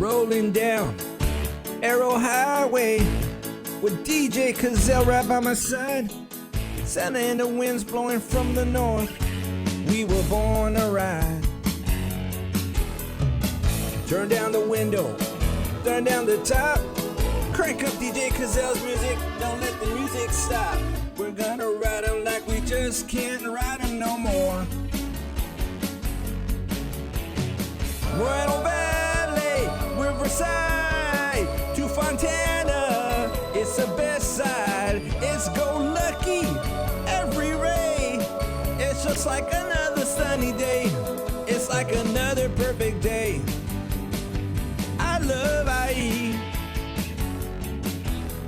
rolling down Arrow Highway with DJ Cazel right by my side. Santa and the winds blowing from the north. We were born to ride. Turn down the window, turn down the top. Crank up DJ Cazel's music, don't let the music stop. We're gonna ride 'em like we just can't ride 'em no more. Moreno Valley, Riverside, to Fontana, it's the best side. It's go lucky, every ray. It's just like another sunny day. It's like another perfect day. I love IE.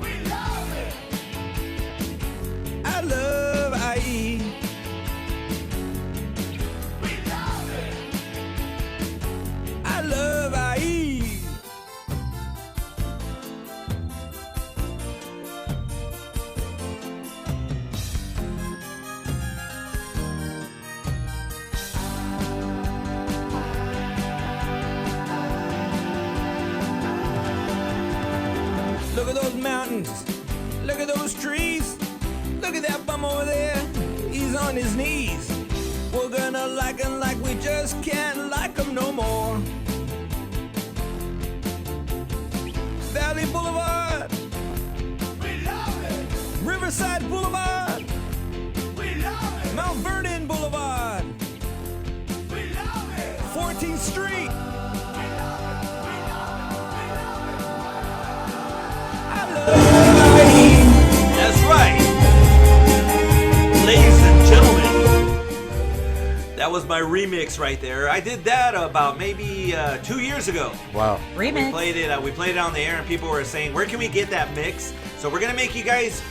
We love it. I love IE. We love it. I love IE. Look at those mountains. Look at those trees. Look at that bum over there. He's on his knees. We're gonna like him like we just can't like him no more. Valley Boulevard. We love it. Riverside Boulevard. We love it. Mount Vernon Boulevard. We love it. 14th Street. That's right. Ladies and gentlemen, that was my remix right there. I did that about maybe 2 years ago. Wow. Remix. We played it on the air and people were saying, where can we get that mix? So we're going to make you guys,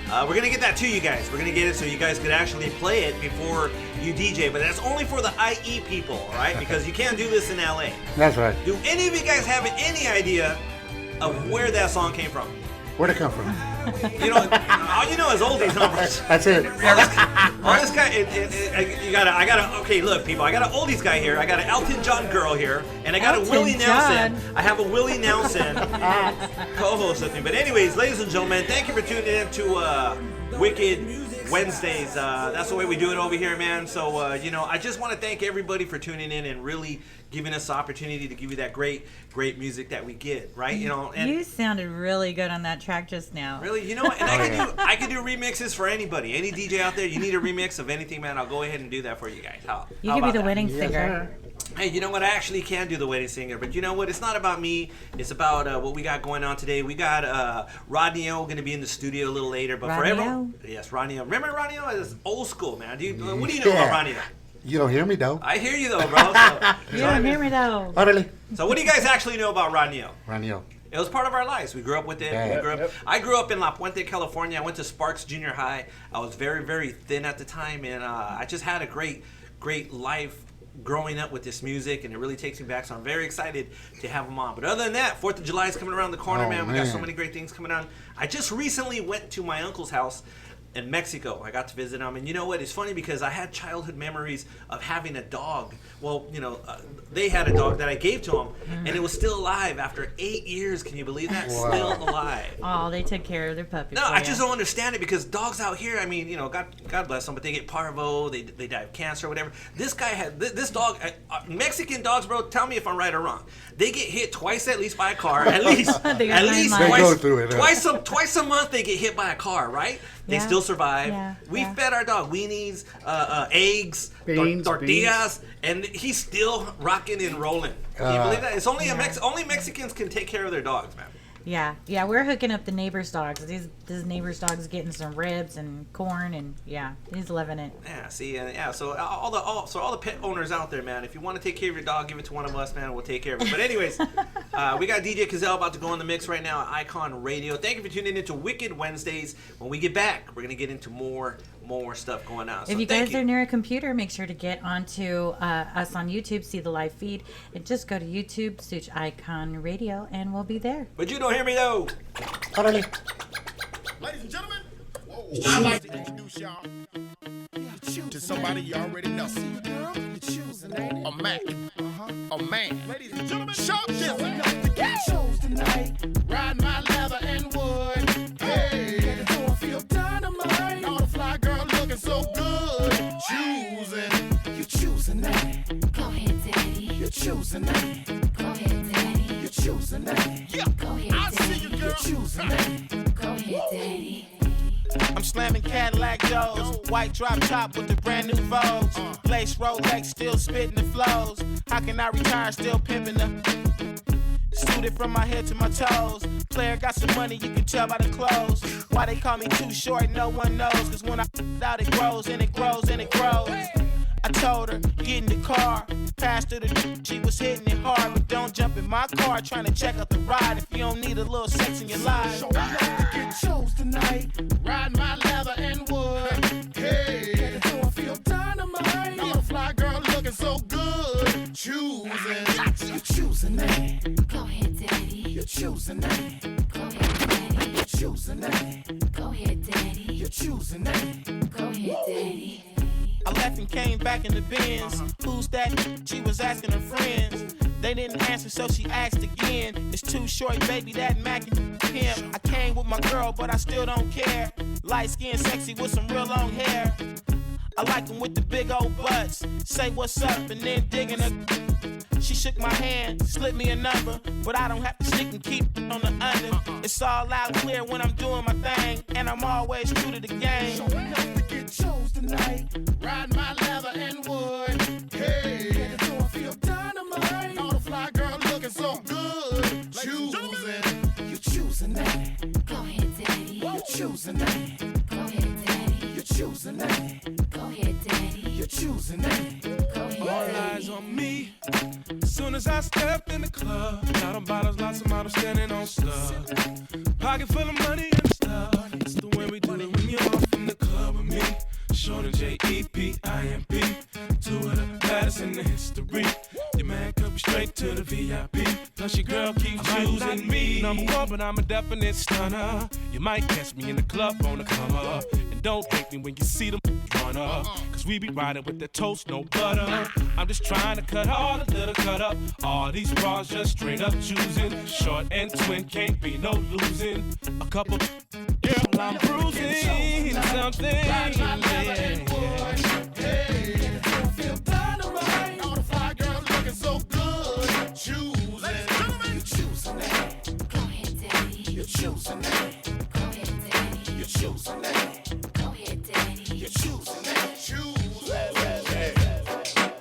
we're going to get that to you guys. We're going to get it so you guys could actually play it before you DJ. But that's only for the IE people, all right? Because you can't do this in LA. That's right. Do any of you guys have any idea of where that song came from? Where'd it come from? You know, all you know is oldies numbers. That's it. All this guy, okay, look, people, I got an oldies guy here. I got an Elton John girl here, and I got Elton a Willie John. Nelson. I have a Willie Nelson co-host with me. But anyways, ladies and gentlemen, thank you for tuning in to Wicked Wednesdays. That's the way we do it over here, man. So, I just want to thank everybody for tuning in and really giving us the opportunity to give you that great music that we get, right? And You sounded really good on that track just now. really, and I can do remixes for anybody, any DJ out there. You need a remix of anything, man? I'll go ahead and do that for you guys. You could be the wedding singer. Hey, you know what? I actually can do the wedding singer, but you know what? It's not about me. It's about what we got going on today. We got Rodney O going to be in the studio a little later, but Rodney for everyone, O? yes, Rodney O. Remember Rodney O? It's old school, man. What do you know about Rodney O? You don't hear me, though. I hear you though, bro. So, You don't hear me though. Orale. so what do you guys actually know about Rodney O? Ranio. It was part of our lives. We grew up with it. Yeah. I grew up in La Puente, California. I went to Sparks Junior High. I was very, very thin at the time, and I just had a great life growing up with this music, and it really takes me back. So I'm very excited to have them on. But other than that, 4th of July is coming around the corner, man. We got so many great things coming on. I just recently went to my uncle's house in Mexico. I got to visit him, and you know what? It's funny because I had childhood memories of having a dog. Well, they had a dog that I gave to him, and it was still alive after 8 years. Can you believe that? Wow. Still alive. Oh, they took care of their puppies. No, I just don't understand it because dogs out here, I mean, God bless them, but they get parvo, they die of cancer or whatever. This guy had, this dog, Mexican dogs, bro, tell me if I'm right or wrong. They get hit twice at least by a car, at least They go through it, twice a month they get hit by a car, right? They Yeah. still survive. Yeah. We fed our dog weenies, eggs, Beans, tortillas, and he's still rocking and rolling. Can you believe that? It's only only Mexicans can take care of their dogs, man. Yeah, we're hooking up the neighbor's dogs. This neighbor's dog's getting some ribs and corn, and he's loving it. Yeah, see, so all the pet owners out there, man, if you want to take care of your dog, give it to one of us, man, we'll take care of it. But anyways, we got DJ Cazel about to go in the mix right now at Eyekon Radio. Thank you for tuning into Wicked Wednesdays. When we get back, we're gonna get into more stuff going on. So If you guys are near a computer, make sure to get onto us on YouTube, see the live feed, and just go to YouTube, search Eyekon Radio, and we'll be there. But you don't hear me though. Orale. Ladies and gentlemen, I'd like to introduce y'all to somebody you already know. A man. A man. Ladies and gentlemen, sharp this. choosing that. Go ahead, daddy. You choosing that. Yeah. Go ahead, I daddy. see you, girl. You choosing that. Go ahead, daddy. I'm slamming Cadillac doors, white drop top with the brand new Vogues. Lace Rolex, still spitting the flows. How can I retire, still pimping the suited from my head to my toes. Player got some money, you can tell by the clothes. Why they call me too short, no one knows. Cause when I out, it grows and it grows and it grows. I told her, get in the car. Passed her the she was hitting it hard. But don't jump in my car trying to check out the ride if you don't need a little sex in your life. So I love to get chose tonight. Ride my leather and wood. Hey, get it so I feel dynamite. All the fly girl looking so good. Choosing. You choosing that. Go ahead, daddy. You choosing that. Go ahead, daddy. You choosing that. Go ahead, daddy. You choosing that. Go ahead, daddy. I left and came back in the Benz. Who's that? She was asking her friends. They didn't answer, so she asked again. It's too short, baby, that Mac and him. I came with my girl, but I still don't care. Light skin, sexy with some real long hair. I like them with the big old butts. Say what's up and then digging her. She shook my hand, slipped me a number, but I don't have to sneak and keep on the under. It's all out clear when I'm doing my thing, and I'm always true to the game. Showing up to get chose tonight. Ride my leather and wood. Hey, get it so I feel dynamite. All the fly girl looking so good. Choosing. You choosing that. Go ahead, daddy. You choosing that. Go ahead, daddy. You choosing that. Go ahead, daddy. You choosing that. Go ahead, All daddy. eyes on me. As soon as I stepped in the club, lot of bottles, lots of models standing on stuff. Pocket full of money and stuff. It's the way we do it when you're off in the club with me. Shorty J-E-P-I-M-P. Two of the baddest in the history. Your man could be straight to the VIP. Plus your girl keeps choosing me. Number one, but I'm a definite stunner. You might catch me in the club on the come up. And don't think me when you see them run up. Cause we be riding with the toast, no butter. I'm just trying to cut all the little cut up. All these bras just straight up choosing. Short and twin, can't be no losing. A couple, girl, I'm bruising something. Hey, so I feel dynamite. All the fly girls looking so good. Choosing. You choosing that. Go ahead, daddy. You choosing that. Go ahead, daddy. You choosing that. Go ahead, daddy. You choosing that.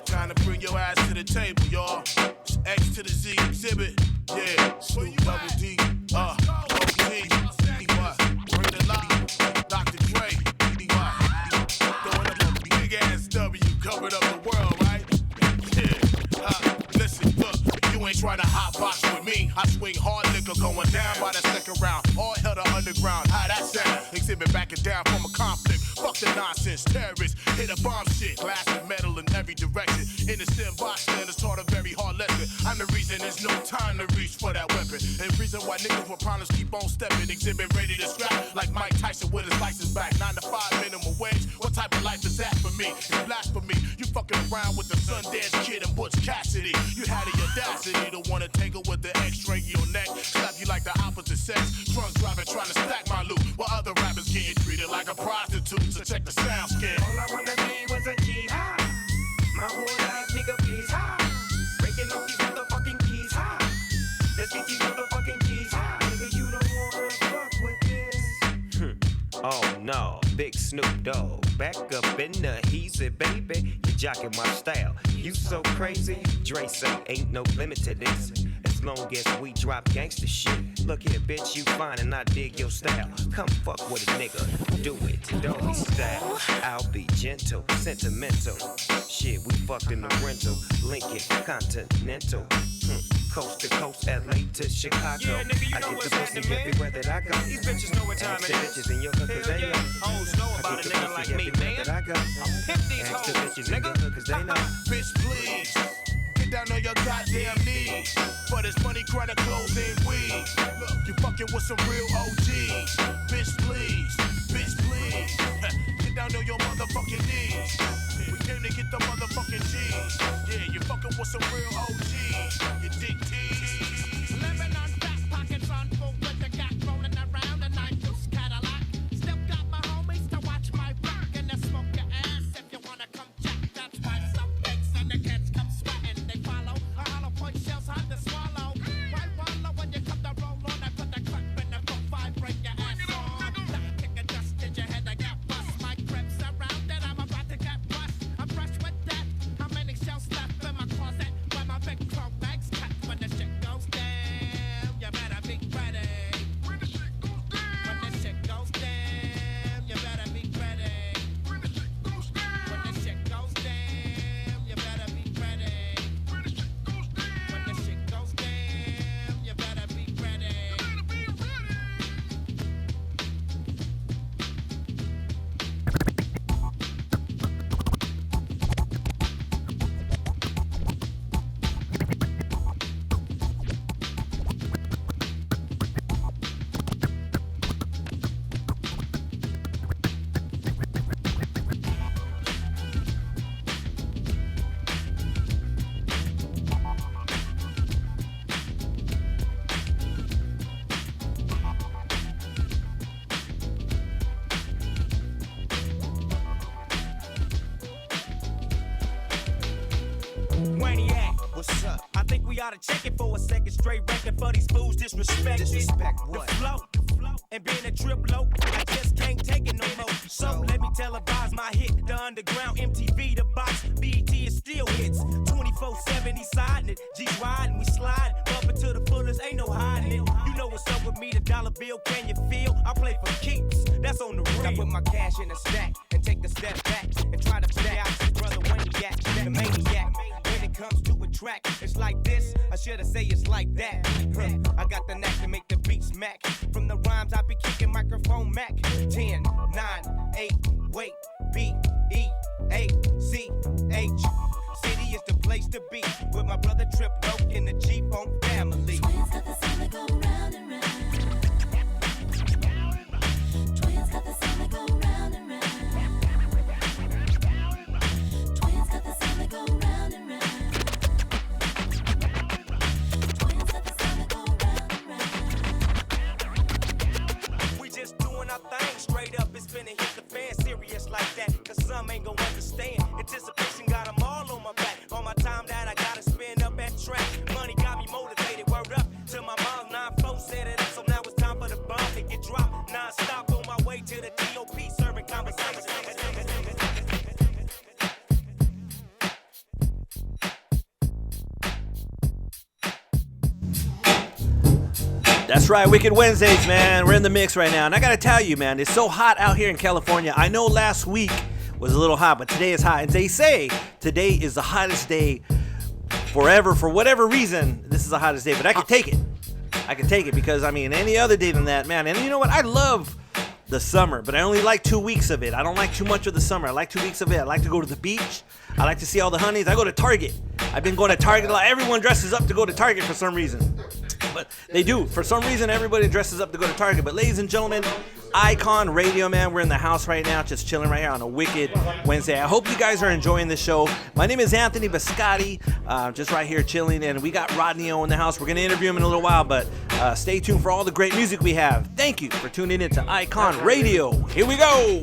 Time to bring your ass to the table, y'all. It's X to the Z exhibit. Yeah, Snoop Double D. OG. What? Bring the lock. Dr. Dre. What? Throwing up a big ass W. Covered up the world, right? Yeah. Listen, look. You ain't trying to hot box with me. I swing hard liquor going down by the second round. All hell to underground. How that sound? Exhibit backing down from a conflict. Fuck the nonsense. Terrorists hit a bomb shit. Glass and metal in every direction. Innocent bystanders taught a very hard lesson. I'm the reason there's no time to reach for that weapon. And reason why niggas with problems keep on stepping. Exhibit ready to scrap like Mike Tyson with his license back. 9 to 5 minimum wage. What type of life is that for me? It's blasphemy. You fucking around with the Sundance Kid and Butch Cassidy. You had the audacity to wanna tangle with the X-string your neck. Slap you like the opposite sex. Drunk driving trying to stack my loot. While other rappers getting treated like a prostitute. So check the sound scale. All I wanna be was a G high. My whole life, nigga, please high. Breaking off these motherfucking keys high. Let's get these motherfucking keys high. Nigga, you don't wanna fuck with this. Oh no, Big Snoop Dogg. Back up in the heezy, baby. You jocking my style. You so crazy. Dre say ain't no limit to this. As long as we drop gangsta shit. Look here, bitch, you fine and I dig your style. Come fuck with a nigga. Do it, doggy style. I'll be gentle, sentimental. Shit, we fucked in the rental. Lincoln, Continental. Coast to coast, LA to Chicago. Yeah, nigga, you I know get what's the pussy happening, man. everywhere that I go. These bitches know what time Ask it the is. bitches in your hood, cause they Hell know. yeah. Hoes know about a nigga like me, man. That I go. I'll pimp these Ask the hoes, bitches in your nigga. hood, cause they know. Bitch, please. Get down on your goddamn knees. For this money, credit, clothes, and weed. Look, you fucking with some real OGs. Bitch, please. Bitch, please. Get down on your motherfucking knees. We came to get the motherfucking G's. Yeah, you fucking with some real OGs. You dick tease. Living on back pockets on full with the gat rolling around a 9-deuce Cadillac. Still got my homies to watch my back and they smoke your ass if you wanna come check. That's why some pigs and the kids come sweating. They follow a we ought to check it for a second. Straight record for these fools disrespect. Disrespect The what? flow. And being a trip low, I just can't take it no more. So let me televise my hit. The underground MTV, the box, BET is still hits. 24/7, he siding it. G riding, we sliding. Up into the fullest, ain't no hiding it. You know what's up with me, the dollar bill, can you feel? I play for keeps, that's on the real. I put my cash in a stack and take a step back and try to figure out this brother Waniac, the maniac. When it comes to a track, it's like this, I should have say it's like that. I got the knack to make the beat smack. From the rhymes I be kicking microphone Mac. 10, 9, 8, wait, B, E, A, C, H. City is the place to be with my brother Trip Loke in the G-Funk family. Twins got the sound that go round and round. Twins got the sound that go round and round. Twins got the sound that go round and round. Twins got the sound that go round and round. We just doing our thing, straight up, it's finna hit the fan, serious like that, cause some ain't gon' understand. Anticipation got them all on my back, all my time that I gotta spend up at track. Money got me motivated, word up to my mom, 9-4 set it up, so now it's time for the bomb to get dropped. Non-stop on my way to the TOP, serving conversation. That's right, Wicked Wednesdays, man. We're in the mix right now. And I gotta tell you, man, it's so hot out here in California. I know last week was a little hot, but today is hot. And they say today is the hottest day forever. For whatever reason, this is the hottest day, but I can take it. I can take it because, I mean, any other day than that, man. And you know what? I love the summer, but I only like 2 weeks of it. I don't like too much of the summer. I like 2 weeks of it. I like to go to the beach. I like to see all the honeys. I go to Target. I've been going to Target a lot. Everyone dresses up to go to Target for some reason. But they do. For some reason, everybody dresses up to go to Target. But ladies and gentlemen, Eyekon Radio, man. We're in the house right now, just chilling right here on a Wicked Wednesday. I hope you guys are enjoying the show. My name is Anthony Biscotti, just right here chilling. And we got Rodney O in the house. We're going to interview him in a little while, but stay tuned for all the great music we have. Thank you for tuning in to Eyekon Radio. Here we go.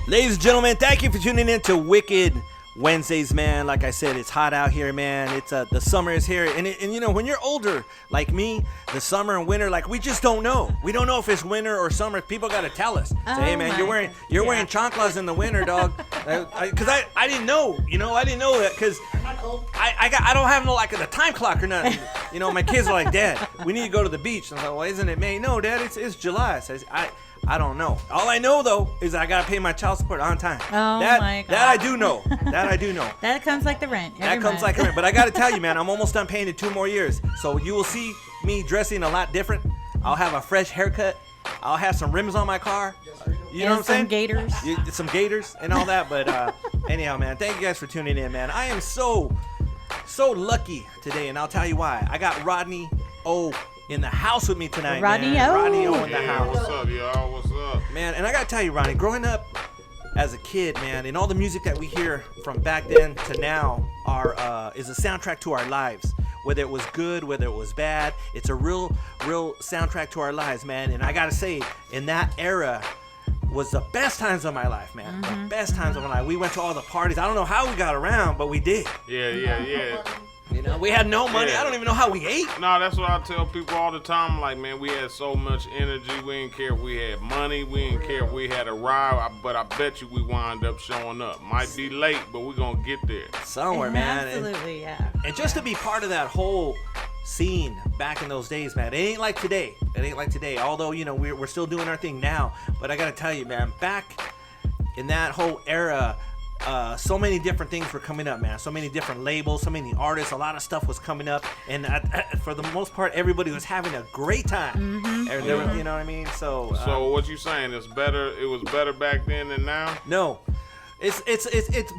Ladies and gentlemen, thank you for tuning in to Wicked Wednesdays, man. Like I said, it's hot out here, man. It's the summer is here, and you know, when you're older like me, the summer and winter, like we just don't know. We don't know if it's winter or summer. People got to tell us. Say, hey, man, you're wearing chanclas in the winter, dog. Because I didn't know. You know, I didn't know that because I don't have no like a time clock or nothing. You know, my kids are like, Dad, we need to go to the beach. And I'm like, well, isn't it May? No, Dad, it's July. So I don't know. All I know though is I gotta pay my child support on time. Oh my God. That I do know. That I do know. That comes like the rent. That comes like a rent. But I gotta tell you, man, I'm almost done paying it 2 more years. So you will see me dressing a lot different. I'll have a fresh haircut. I'll have some rims on my car. You know what I'm saying? Some gators and all that. But anyhow, man, thank you guys for tuning in, man. I am so lucky today, and I'll tell you why. I got Rodney O in the house with me tonight, Rodney man. O. Rodney O in the house. What's up, y'all? What's up? Man, and I gotta tell you, Ronnie, growing up as a kid, man, and all the music that we hear from back then to now is a soundtrack to our lives. Whether it was good, whether it was bad, it's a real soundtrack to our lives, man. And I gotta say, in that era was the best times of my life, man. Mm-hmm. The best times of my life. We went to all the parties. I don't know how we got around, but we did. Yeah. You know, we had no money. I don't even know how we ate. No, that's what I tell people all the time. Like, man, we had so much energy. We didn't care if we had money. We didn't care if we had a ride. But I bet you we wind up showing up. Might be late, but we're going to get there. Somewhere, man. Absolutely, yeah. And just to be part of that whole scene back in those days, man, it ain't like today. It ain't like today. Although, you know, we're still doing our thing now. But I got to tell you, man, back in that whole era, so many different things were coming up, man. So many different labels, so many artists, a lot of stuff was coming up, and for the most part, everybody was having a great time. You know what I mean? So what you saying? It's better. It was better back then than now. No, it's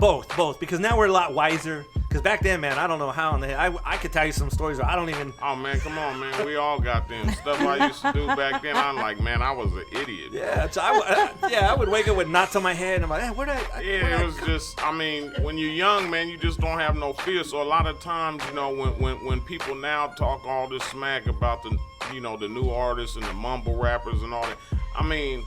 both because now we're a lot wiser. Because back then, man, I don't know how. I could tell you some stories where I don't even. Oh man, come on, man. We all got them stuff I used to do back then. I'm like, man, I was an idiot. Yeah, so I would wake up with knots on my head, and I'm like, hey, it was just. I mean, when you're young, man, you just don't have no fear. So a lot of times, you know, when people now talk all this smack about the new artists and the mumble rappers and all that, I mean,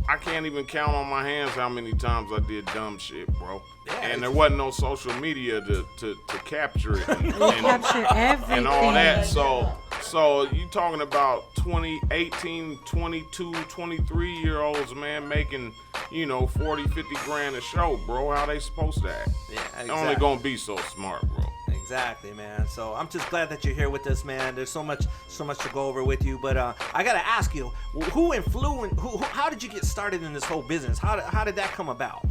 I can't even count on my hands how many times I did dumb shit, bro. Yeah, and there wasn't no social media to capture it and capture everything and all that. So you talking about 18, 22, 23-year-olds, man, making, 40, 50 grand a show, bro. How they supposed to act? Yeah, exactly. They're only gonna be so smart, bro. Exactly, man. So I'm just glad that you're here with us, man. There's so much to go over with you. But I gotta ask you, how did you get started in this whole business? How did that come about?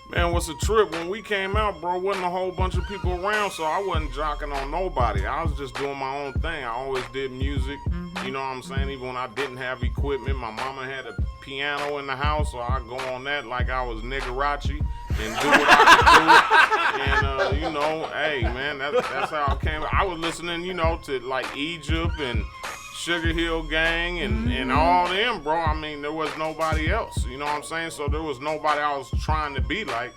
Man, what's a trip? When we came out, bro, wasn't a whole bunch of people around, so I wasn't jocking on nobody. I was just doing my own thing. I always did music, you know what I'm saying? Even when I didn't have equipment, my mama had a piano in the house, so I'd go on that like I was Nigarachi and do what I could do. And, hey, man, that's how I came. I was listening, to like Egypt and Sugar Hill Gang and all them, bro. I mean, there was nobody else, you know what I'm saying? So there was nobody I was trying to be like.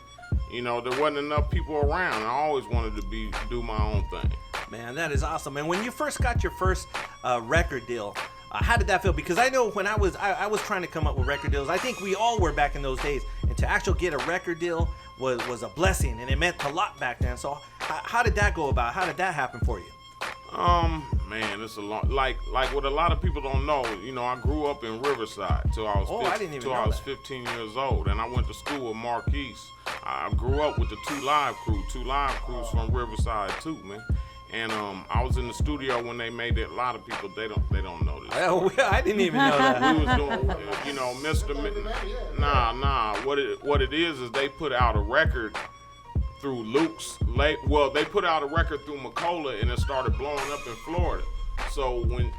There wasn't enough people around. I always wanted to do my own thing. Man, that is awesome. And when you first got your first record deal, how did that feel? Because I know when I was trying to come up with record deals, I think we all were back in those days. And to actually get a record deal was a blessing, and it meant a lot back then. So how did that go about? How did that happen for you? Man, it's a long, like what a lot of people don't know, I grew up in Riverside till I was 15 years old, and I went to school with Marquise. I grew up with the Two Live Crews from Riverside too, man. And I was in the studio when they made it. A lot of people they don't know this. Oh, I didn't even know that. We was doing, Nah. What it is they put out a record through Luke's they put out a record through Macola, and it started blowing up in Florida. So when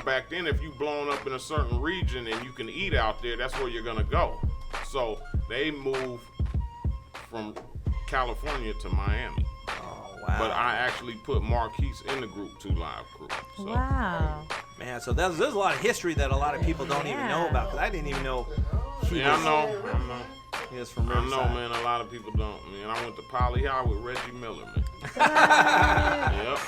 back then, if you blown up in a certain region and you can eat out there, that's where you're gonna go. So they moved from California to Miami. Oh wow! But I actually put Marquise in the group Two Live Crew. So. Wow. Man, so there's a lot of history that a lot of people don't even know about, because I didn't even know. I know. He is from Riverside. I know, man. A lot of people don't. Man, I went to Poly High with Reggie Miller, man. Yep.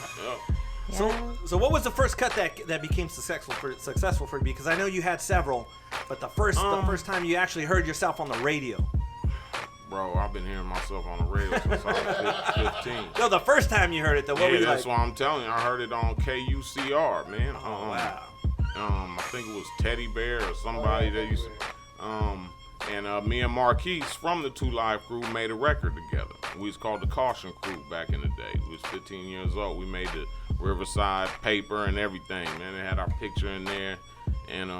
So what was the first cut that became successful for you? Because I know you had several, but the first time you actually heard yourself on the radio. Bro, I've been hearing myself on the radio since I was 15. No, the first time you heard it, though, what were you that's like? what I'm telling you. I heard it on KUCR, man. Oh, wow. I think it was Teddy Bear or somebody that used to. And me and Marquise from the Two Live Crew made a record together. We was called the Caution Crew back in the day. We was 15 years old. We made the Riverside paper and everything, man. It had our picture in there. And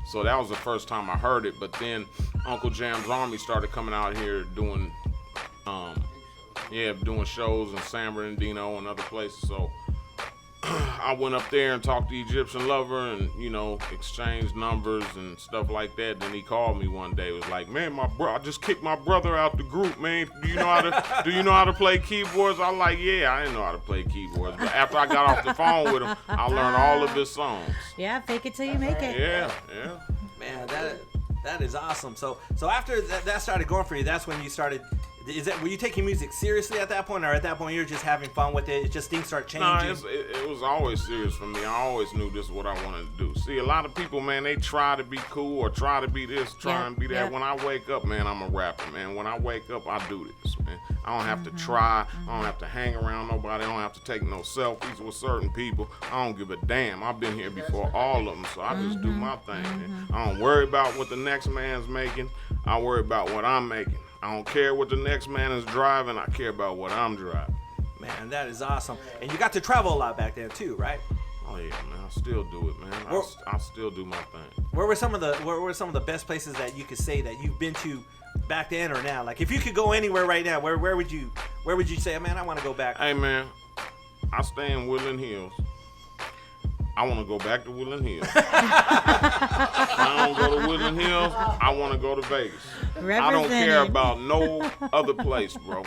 so that was the first time I heard it. But then Uncle Jam's Army started coming out here doing shows in San Bernardino and other places. So I went up there and talked to Egyptian Lover and, exchanged numbers and stuff like that. Then he called me one day. It was like, man, I just kicked my brother out the group, man. Do you know how to play keyboards? I was like, yeah, I didn't know how to play keyboards. But after I got off the phone with him, I learned all of his songs. Yeah, fake it till you make it. Yeah. Man, that is awesome. So after that started going for you, that's when you started. Were you taking music seriously at that point, or at that point you're just having fun with it? Just things start changing. No, it was always serious for me. I always knew this is what I wanted to do. See, a lot of people, man, they try to be cool or try to be this, try and be that. When I wake up, man, I'm a rapper, man. When I wake up, I do this, man. I don't have to try. I don't have to hang around nobody. I don't have to take no selfies with certain people. I don't give a damn. I've been here before all of them, so I just do my thing, man. I don't worry about what the next man's making. I worry about what I'm making. I don't care what the next man is driving. I care about what I'm driving. Man, that is awesome. And you got to travel a lot back then too, right? Oh yeah, man. I still do it, man. I still do my thing. Where were some of the best places that you could say that you've been to back then or now? Like if you could go anywhere right now, where would you say, man, I want to go back? Hey man, I stay in Woodland Hills. I want to go back to Woodland Hills. I don't go to Woodland Hills. I want to go to Vegas. I don't care about no other place, bro.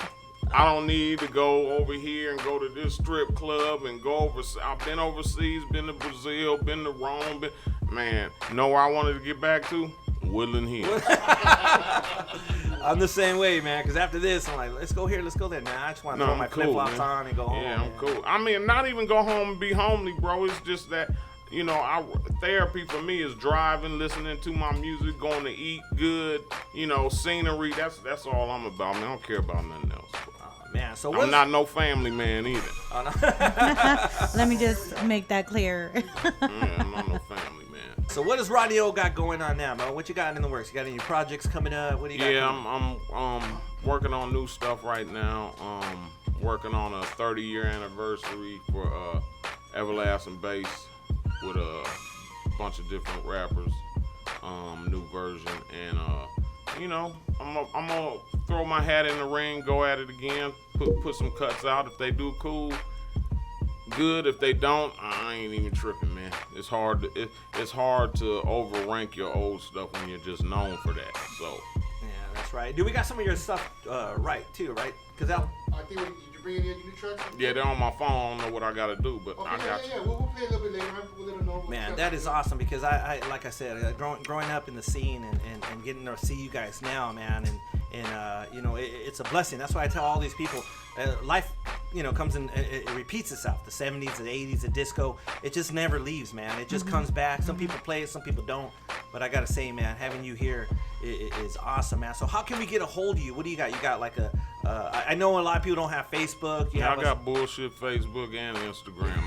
I don't need to go over here and go to this strip club and go overseas. I've been overseas, been to Brazil, been to Rome. Man, know where I wanted to get back to? Woodland Hills. I'm the same way, man, because after this, I'm like, let's go here, let's go there. Nah, I just want to throw my flip-flops on and go home. Yeah, I'm cool. I mean, not even go home and be homely, bro. It's just that, therapy for me is driving, listening to my music, going to eat good, scenery. That's all I'm about, man. I don't care about nothing else, bro. Man, so I'm not no family man either. Oh, no. Let me just make that clear. I'm not no family man. So what does Rodney O got going on now, man? What you got in the works? You got any projects coming up? What do you got? Yeah, I'm working on new stuff right now. Working on a 30-year anniversary for Everlasting Bass with a bunch of different rappers. New version, and I'm gonna throw my hat in the ring, go at it again, put some cuts out. If they do, cool, good. If they don't, I ain't even tripping, man. It's hard to overrank your old stuff when you're just known for that. So yeah, that's right. Dude, we got some of your stuff right too, right? Cause I think did you bring any new tracks? Yeah, they're on my phone. I don't know what I gotta do, but I got you. Yeah. We'll play a little bit later. We'll let them know. Man, that is awesome because I like I said, growing up in the scene and getting to see you guys now, man, and it's a blessing. That's why I tell all these people, life, comes in, it repeats itself. The 70s, the 80s, the disco, it just never leaves, man. It just comes back. Some people play it, some people don't. But I gotta say, man, having you here is awesome, man. So how can we get a hold of you? What do you got? You got like I know a lot of people don't have Facebook. I got bullshit Facebook and Instagram.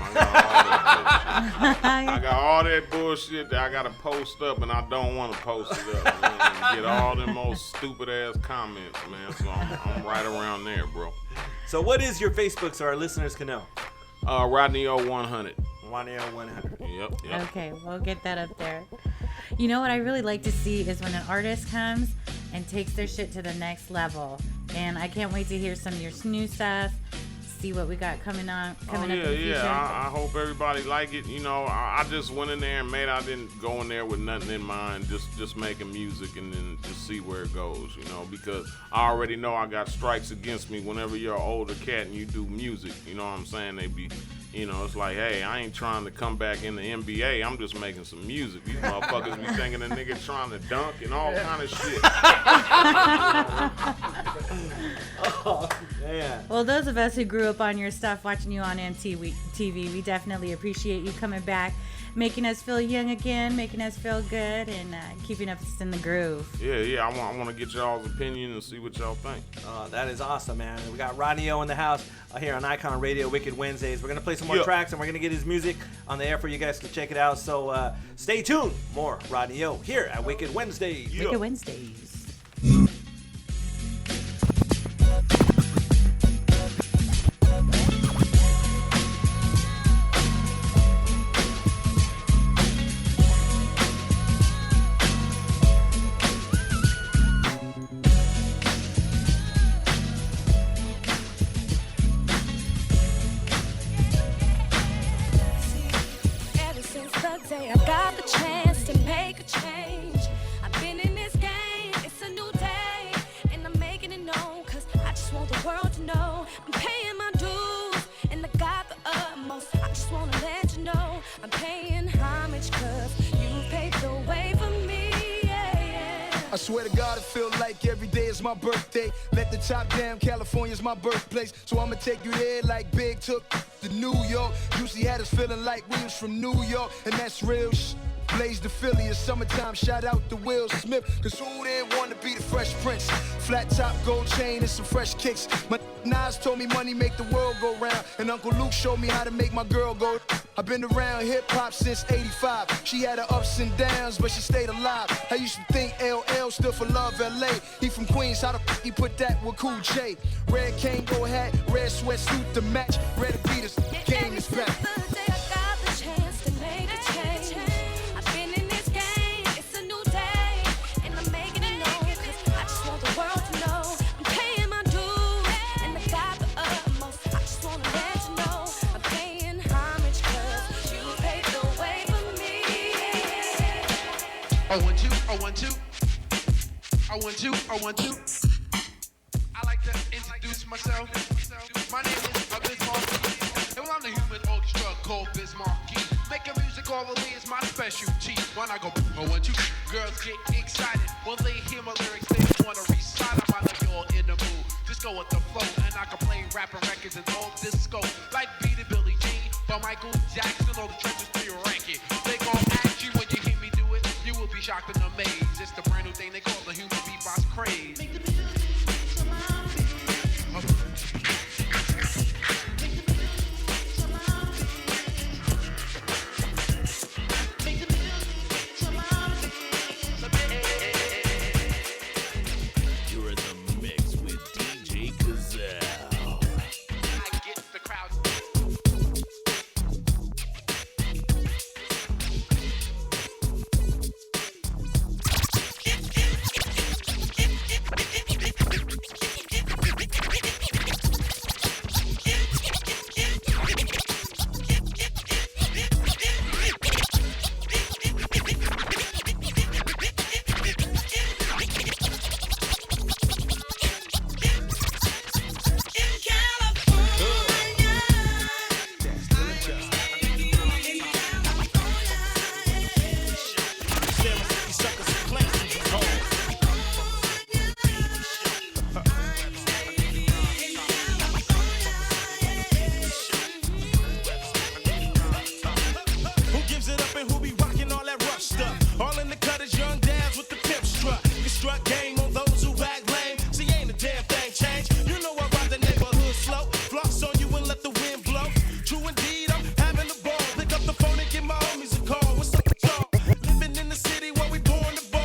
I got all that bullshit that I gotta post up, and I don't want to post it up. Man. Get all them most stupid ass comments, man. So I'm right around there, bro. So what is your Facebook so our listeners can know? Rodney O 100. Rodney O 100. Yep. Okay, we'll get that up there. You know what I really like to see is when an artist comes and takes their shit to the next level. And I can't wait to hear some of your new stuff, see what we got coming up in the future. Yeah. I hope everybody like it. I just went in there and I didn't go in there with nothing in mind, just making music and then just see where it goes, because I already know I got strikes against me whenever you're an older cat and you do music. You know what I'm saying? They be, it's like, hey, I ain't trying to come back in the NBA. I'm just making some music. These motherfuckers be thinking a nigga trying to dunk and all kind of shit. Oh, man. Well, those of us who grew up on your stuff, watching you on MTV, we definitely appreciate you coming back making us feel young again, making us feel good, and keeping us in the groove. Yeah. I want to get y'all's opinion and see what y'all think. That is awesome, man. We got Ronnie O in the house here on Eyekon Radio, Wicked Wednesdays. We're going to play some more tracks, and we're going to get his music on the air for you guys to check it out. So stay tuned. More Ronnie O here at Wicked Wednesdays. Wicked Wednesdays. Ever since the day I got the chance to make a change, I've been in this game, it's a new day, and I'm making it known, cause I just want the world to know I'm paying my dues, and I got the utmost. I just wanna let you know I'm paying homage, cause you paved the way for me, yeah. I swear to God, I feel like every day is my birthday. Let the top down, California's my birthplace. So I'ma take you there like Big took to New York. Usually had us feeling like we was from New York, and that's real sh. Blaze the Philly, it's summertime, shout out to Will Smith. Cause who didn't want to be the Fresh Prince? Flat top, gold chain, and some fresh kicks. My Nas told me money make the world go round, and Uncle Luke showed me how to make my girl go. I've been around hip-hop since 85. She had her ups and downs, but she stayed alive. I used to think LL stood for Love LA. He from Queens, how the f he put that with Cool J? Red Kango hat, red sweatsuit to match. Red Adidas, game is back. I want you. I like to introduce myself. My name is Bismarck, and I'm the human orchestra called Bismarck. Making music orally is my specialty. When I go, I want you. Girls get excited when they hear my lyrics. They wanna recite them. I like you're in the mood. Just go with the flow, and I can play rapping records and all disco. Like Beat It, Billie Jean, by Michael Jackson, all the trenches to your ranking. They gon' ask you when you hear me do it. You will be shocked and amazed. It's the brand new thing they call the human beatbox craze. You're in the mix with DJ Cazel. I get the crowd. Who gives it up and who be rocking all that rough stuff? All in the cut is young dads with the pimp strut. You strut game on those who act lame. See, ain't a damn thing changed. You know I ride the neighborhood slow. Floss on you and let the wind blow. True indeed, I'm having the ball. Pick up the phone and give my homies a call. What's up, y'all? Living in the city where we born to ball.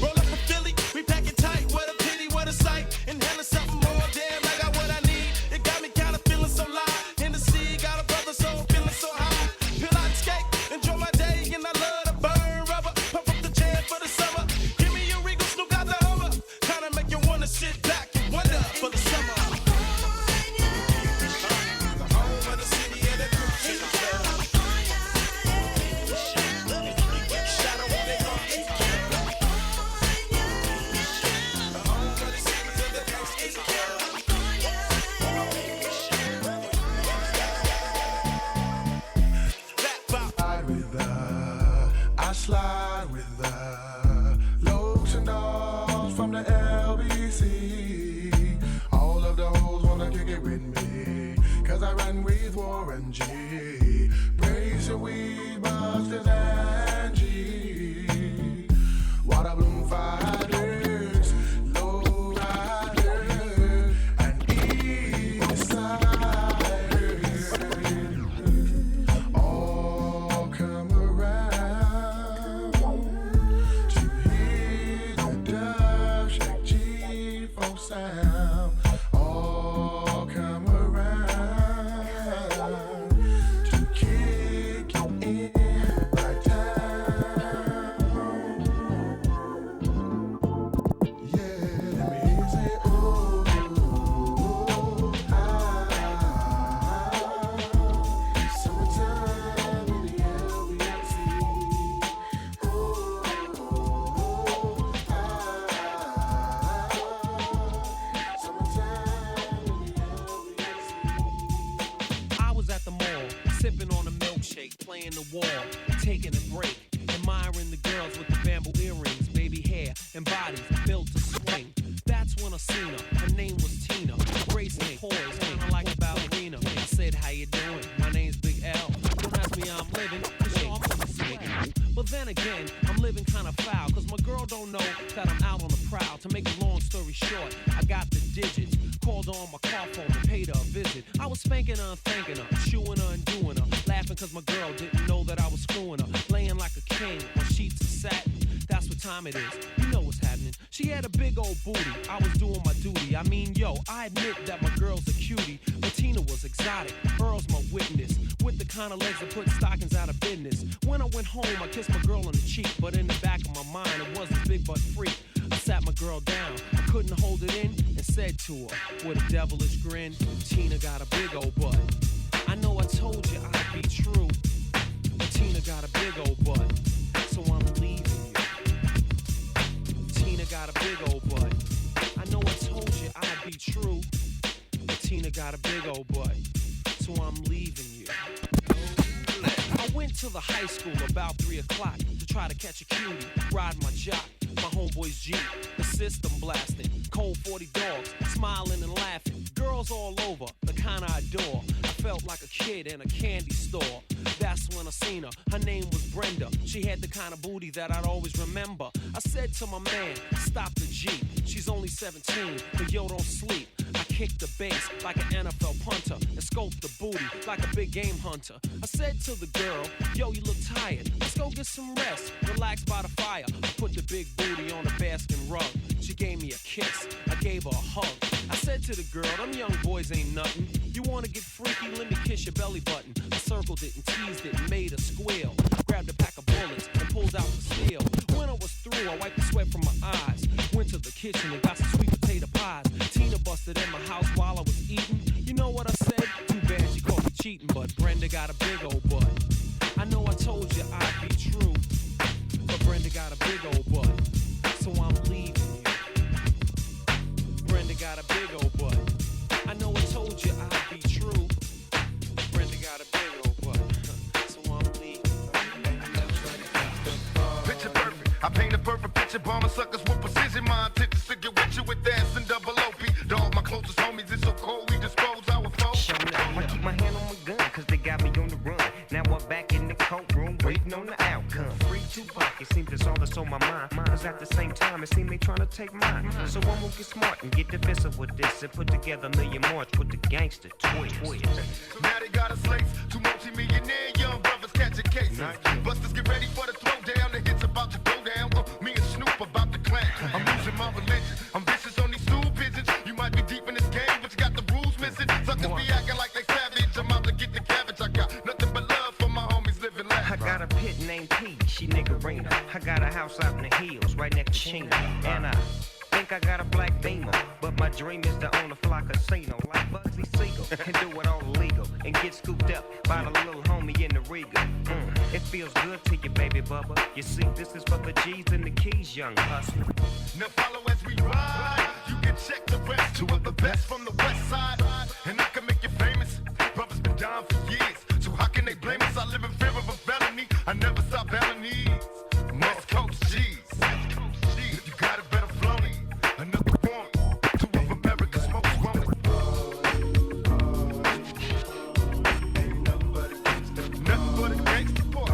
Roll up in Philly, we pack it tight. What a pity, what a sight. Inhaling something more, damn, I got what I need. It got me kinda feeling so live. In the sea, got a brother soul feeling so high. Peel out and skate, enjoy my day, and I love to burn rubber. Pump up the jam for the summer. Give me your Regal, Snoop got the Hummer. Kinda make you wanna sit back and wonder for the summer. The home of the city and the cruise club. Shadow on their heart. The home of the city and the cruise club. I slide with her. Locs and dogs from the LBC. All of the hoes wanna kick it with me. Cause I run with Warren G. Brace your weed, but Hustlers Angie, Water Bloom Fighters, Low Riders, and East Siders. All come around to hear the Dove Shack G4 sound. All come around to kick you in right town. Yeah, let me hear you say, ooh, summertime in the LBC. I was at the mall, sipping on a milkshake, playing the wall, taking a break, admiring the girls with the bamboo earrings, baby hair, and bodies built to swing. That's when I seen her. Her name was Tina. Graceful poise, kinda like a ballerina. I said, how you doing? My name's Big L. Don't ask me how I'm living, cause you know I'm from the city. But then again, I'm living kinda foul, cause my girl don't know that I'm out on the prowl. To make a long story short, I got the digits. Called her on my car phone and paid her a visit. I was spanking her and thanking her, chewing her and doing her, laughing cause my girl didn't know that I was screwing her, laying like a king on sheets of satin. That's what time it is, you know what's happening. She had a big old booty, I was doing my duty. I mean, yo, I admit that my girl's a cutie, but Tina was exotic. Earl's my witness, with the kind of legs that put stockings out of business. When I went home, I kissed my girl on the cheek, but in the back of my mind, it was this big butt freak. I sat my girl down, I couldn't hold it in, and said to her, with a devilish grin, Tina got a big old butt. I know I told you I'd be true, but Tina got a big old butt, so I'm leaving you. Tina got a big old butt. I know I told you I'd be true, but Tina got a big old butt, so I'm leaving you. I went to the high school about 3 o'clock to try to catch a cutie, ride my jock, my homeboy's Jeep, the system blasting, cold 40 dogs, smiling and laughing, girls all over, the kind I adore. I felt like a kid in a candy store. That's when I seen her. Her name was Brenda. She had the kind of booty that I'd always remember. I said to my man, stop the Jeep. She's only 17, but yo, don't sleep. I kicked the bass like an NFL punter and scoped the booty like a big game hunter. I said to the girl, yo, you look tired. Let's go get some rest. Relax by the fire. I put the big booty on a basket rug. She gave me a kiss. I gave her a hug. I said to the girl, them young boys ain't nothing. You wanna get freaky? Let me kiss your belly button. I circled it and teased it and made a squeal. Grabbed a pack of bullets and pulled out the steel. When I was through, I wiped the sweat from my eyes. Went to the kitchen and got some sweet potato pies. Tina busted in my house while I was eating. You know what I said? Too bad she caught me cheating, but Brenda got a big old butt. I know I told you I'd be true, but Brenda got a big old butt, so I'm leaving you. Brenda got a big old butt. I know I told you I'd be true. Brenda got a big old butt, so I'm leaving. Picture perfect, I paint a perfect picture. Bomber suckers with precision. My intentions to get with you with ass and double OP. Dog, my closest homies, it's so cold we dispose our foes. I keep my hand on my gun, cause they got me on the run. Now I'm back in the courtroom, waiting on the outcome. Free Tupac, it seems that's all that's on my mind. Cause at the same time, it seems they trying to take mine. So I'm gonna get smart and get defensive with this and put together a million march with the gangster twist. Now they got us slates, 2 multi-millionaire young brothers catching cases. Busters get ready for the throwdown, the hits about to go down. Me and Snoop about to clan. I'm losing my religion, I'm vicious on these stool pigeons. You might be deep in this game, but you got the rules missing. Suckers be acting like they savage, I'm out to get the cabbage. I got nothing but love for my homies living lavish. I got a pit named P, she niggerina. I got a house out in the hills, right next to Chino. And I think I got a black Beamer, but my dream is to own a fly casino like Bugsy Siegel and do it all illegal and get scooped up by the little homie in the Regal. It feels good to you, baby bubba. You see, this is for the G's and the keys, young hustler. Now follow as we ride. You can check the rest. 2 of the best from the west side, and I can make you famous. Brothers been down for years, so how can they blame us? I live in fear of a felony. I never stop felonies. West Coast G's. If you got it, better flown it. Another one. 2 of America's most wanted. Ain't nothing but a gangster boy.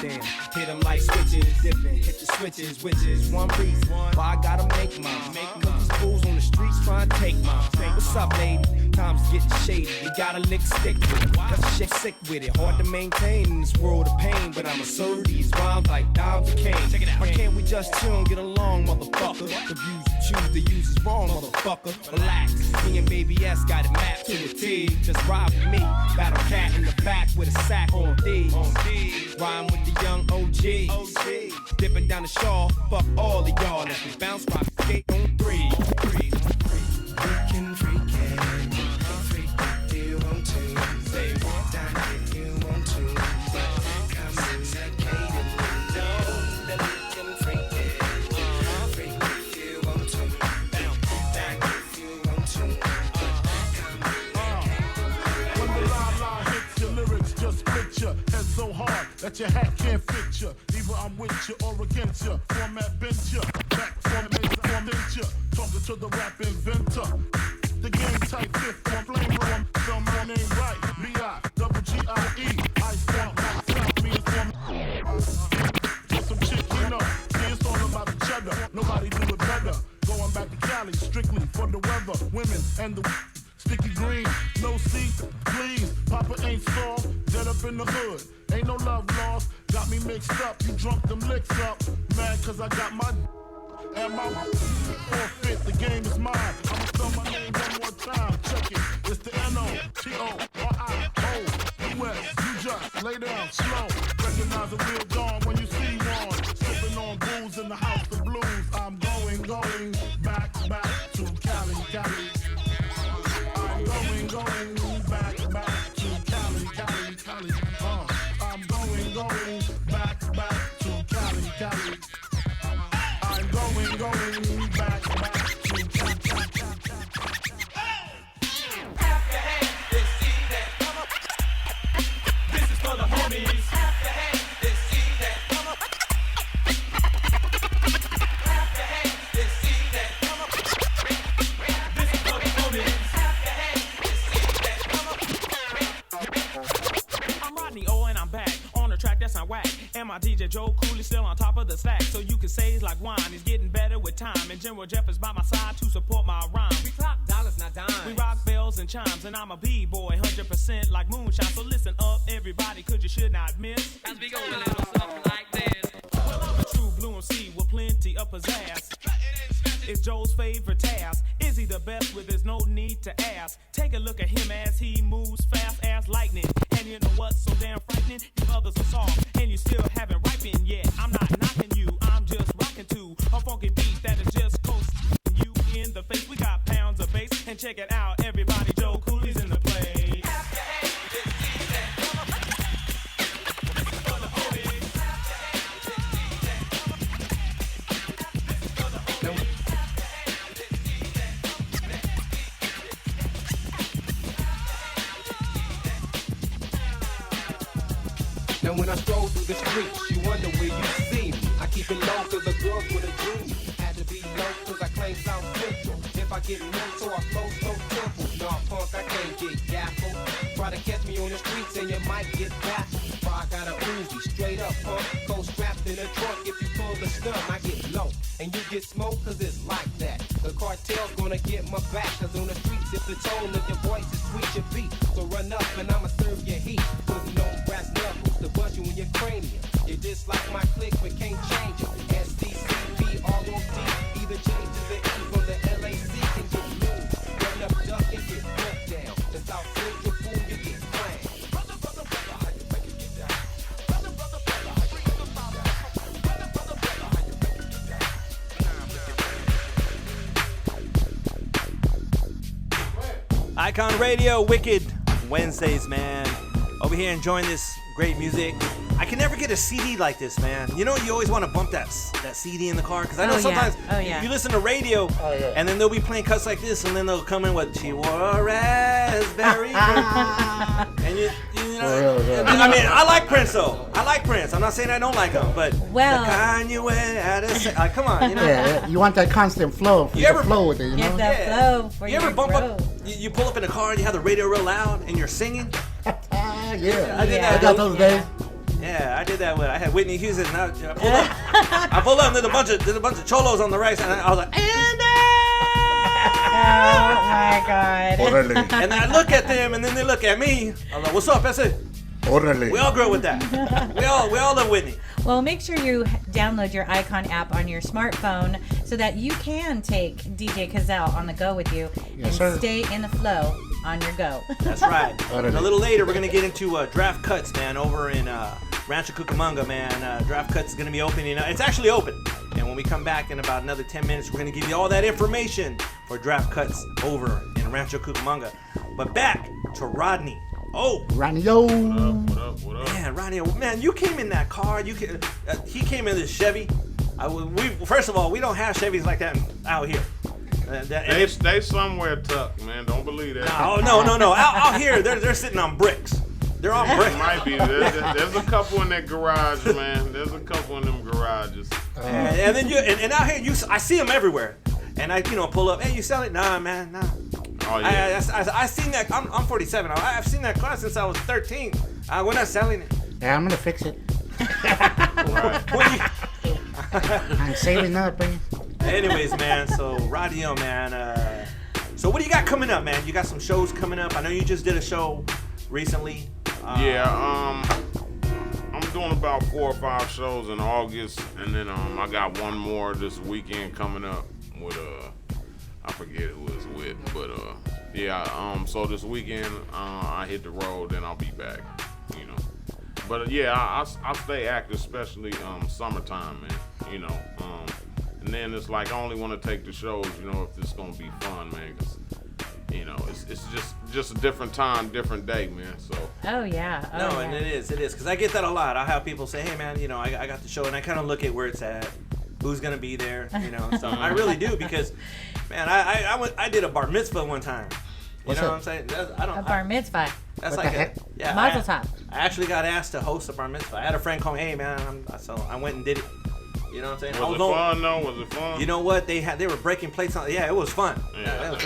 then hit them like switches, dipping, hit the switches, which is one reason why I gotta make mine. Cause these fools on the streets trying to take mine. What's up, lady? Time's getting shady. You gotta lick stick with it. That's shit sick with it. Hard to maintain in this world of pain, but I'ma serve these rhymes like dimes of cane. Check it out. Why can't we just chill and get along, motherfucker? The views you choose to use is wrong, motherfucker. Relax. Me and Baby S got it mapped to a T. Just ride with me. Battle cat in the back with a sack on D. Rhyme with the young OG. Dipping down the shawl. Fuck all of y'all. As we bounce, rock, skate on 3. We can freak it. Freak if you want to. Say what down if you want to. Come and sedate it. Know that we can freak it. Freak if you want to. Down if you want to. When the la-la hits your lyrics, just picture head so hard that your hat can't fit you. Either I'm with you or against you. Format bent you. Back format you. Talking to the rap inventor. The game type fifth on flame room. Someone ain't right. B-I-double-G-I-E. Ice form, max out, me and get some chick, you know. See, it's all about the cheddar. Nobody do it better. Going back to Cali, strictly for the weather. Women and the sticky green. No seat, please. Papa ain't soft. Dead up in the hood. Ain't no love lost. Got me mixed up. You drunk them licks up. Mad cause I got my and my forfeit. The game is mine. I'ma spell my name one more time. Check it. It's the N-O-T-O-R-I-O. U.S. You just lay down slow. Recognize a real dawn when you see one. Sipping on booze in the house of blues. I'm going back to Cali. I'm going back to Cali. I'm going back to Cali. I'm going back to Cali. This is for the homies. And my DJ Joe Cooley still on top of the stack. So you can say it's like wine, it's getting better with time. And General Jeff is by my side to support my rhyme. We clock dollars, not dimes. We rock bells and chimes. And I'm a B-boy, 100% like moonshine. So listen up, everybody, cause you should not miss. As we go a little something like this. Well, I'm a true blue MC with plenty of pizzazz. It's Joe's favorite task. Is he the best with there's no need to ask? Take a look at him as he moves fast as lightning. And you know what's so damn frightening? You others are soft and you still haven't ripened yet. I'm not knocking you, I'm just rocking to a funky beat that is just coasting you in the face. We got pounds of bass and check it out, everybody. Joe Cooley's in the place. Now when I stroll through the streets, you wonder where you see me. I keep it low cause the girls would have dreamed me. Had to be low cause I claim South Central. If I get mental, I flow so simple. Nah, punk, I can't get gaffled. Try to catch me on the streets and you might get baffled. I got a Uzi, straight up punk. Cold strapped in the trunk, if you pull the stunt, I get low. And you get smoked cause it's like that. The cartel's gonna get my back. Cause on the streets, if the tone of your voice is sweet, your beat. So run up and I'ma serve your heat. Cause no brass knuckles to bust you in your cranium. You just like my click but can't change it. SDCPROD, either change to the E from the LAC and get moved. Run up, duck and get bumped down. The South Central fool, you get slammed. How you make it get down? How you make it get down? Eyekon Radio, Wicked Wednesdays, man. Over here enjoying this great music. I can never get a CD like this, man. You know, you always want to bump that CD in the car because I know sometimes you listen to radio and then they'll be playing cuts like this and then they'll come in with she wore a raspberry. And you know, I mean, I like Prince though. I like Prince. I'm not saying I don't like him, but the kind you wear, come on, you know. Yeah, you want that constant flow. You ever flow with it, you know? Flow for you ever bump up? You pull up in a car and you have the radio real loud and you're singing. I got those days. Yeah, I did that with. I had Whitney Houston. And I pulled up. I pulled up. And there's a bunch of cholos on the right side. And I was like, Andy! Oh my God! And I look at them, and then they look at me. I'm like, "What's up?" I said, Orderly. "We all grew up with that. we all love Whitney." Well, make sure you download your Eyekon app on your smartphone so that you can take DJ Cazel on the go with you and stay in the flow on your go. That's right. And a little later, we're gonna get into draft cuts, man, over in Rancho Cucamonga, man. Draft cuts is gonna be opening. It's actually open. And when we come back in about another 10 minutes, we're gonna give you all that information for draft cuts over in Rancho Cucamonga. But back to Rodney. Oh, Rodney, yo. What up? Man, Rodney, man, you came in that car. He came in this Chevy. First of all, we don't have Chevys like that out here. They somewhere tucked, man. Don't believe that. No. Out here, they're sitting on bricks. They're on bricks. Might be. There's a couple in that garage, man. There's a couple in them garages. And then and out here, I see them everywhere. And I pull up. Hey, you sell it? Nah, man, nah. Oh yeah. I seen that. I'm 47. I've seen that car since I was 13. We're not selling it. Yeah, I'm gonna fix it. Right. I'm saving up, man. Anyways, man. So Radio, man. So what do you got coming up, man? You got some shows coming up. I know you just did a show recently. I'm doing about 4 or 5 shows in August, and then I got one more this weekend coming up with I forget who it's with, but so this weekend I hit the road, then I'll be back, But I stay active, especially summertime, man. And then it's like I only want to take the shows, if it's gonna be fun, man. 'Cause, it's just a different time, different day, man. So. Oh yeah. And it is, because I get that a lot. I have people say, "Hey, man, I got the show," and I kind of look at where it's at, who's gonna be there, So I really do, because, man, I did a bar mitzvah one time. What I'm saying? A bar mitzvah. That's what like the heck? Mazel tov. I actually got asked to host a bar mitzvah. I had a friend call me, "Hey, man," so I went and did it. You know what I'm saying? Was it fun though? Was it fun? You know what? They were breaking plates on. Yeah, it was fun. Yeah,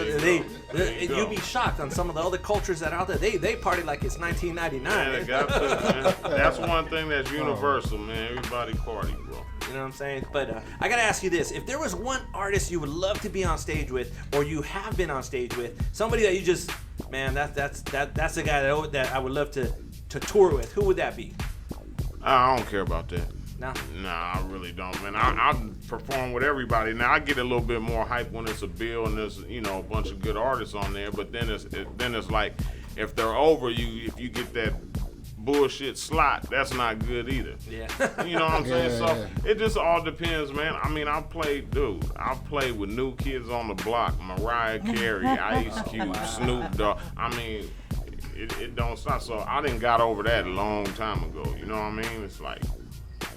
you'd be shocked on some of the other cultures that are out there. They party like it's 1999. Yeah, they got to, man. That's one thing that's universal, man. Everybody party, bro. You know what I'm saying? But I gotta ask you this: if there was one artist you would love to be on stage with, or you have been on stage with, somebody that you just, man, that's the guy that I would love to tour with, who would that be? I don't care about that. No. Nah, I really don't, man. I perform with everybody. Now I get a little bit more hype when it's a bill and there's a bunch of good artists on there. But then it's like if they're over you, if you get that bullshit slot, that's not good either. Yeah. You know what I'm saying? So it just all depends, man. I mean, I've played with New Kids on the Block, Mariah Carey, Ice Cube, Snoop Dogg. I mean, it don't stop. So I done got over that a long time ago. You know what I mean? It's like,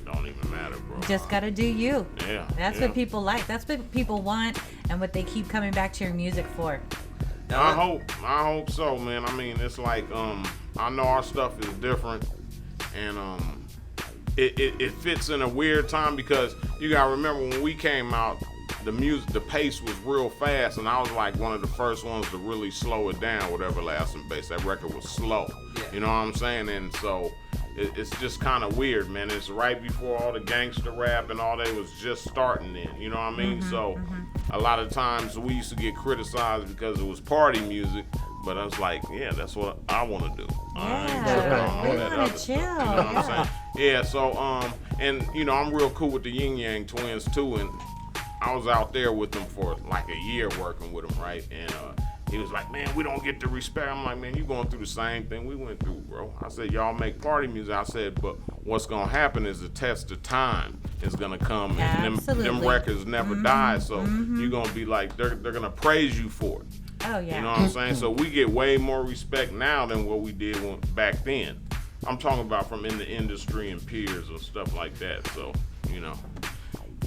don't even matter, bro. Just gotta do you. Yeah. That's what people like. That's what people want, and what they keep coming back to your music for. I hope so, man. I mean, it's like I know our stuff is different, and it fits in a weird time, because you gotta remember when we came out, the pace was real fast, and I was like one of the first ones to really slow it down with Everlasting Bass. That record was slow. Yeah. You know what I'm saying? And so it's just kind of weird, man. It's right before all the gangster rap and all that was just starting then. You know what I mean? So a lot of times we used to get criticized because it was party music, but I was like, yeah, that's what I want to do. I ain't tripping on all that other stuff. You know what I'm saying? Yeah. So and I'm real cool with the Yin Yang Twins too, and I was out there with them for like a year working with them, right? And he was like, man, we don't get the respect. I'm like, man, you going through the same thing we went through, bro. I said, y'all make party music. I said, but what's going to happen is the test of time is going to come, and them records never die. So you're going to be like, they're going to praise you for it. Oh, yeah. You know what I'm saying? So we get way more respect now than what we did back then. I'm talking about from in the industry and peers or stuff like that. So,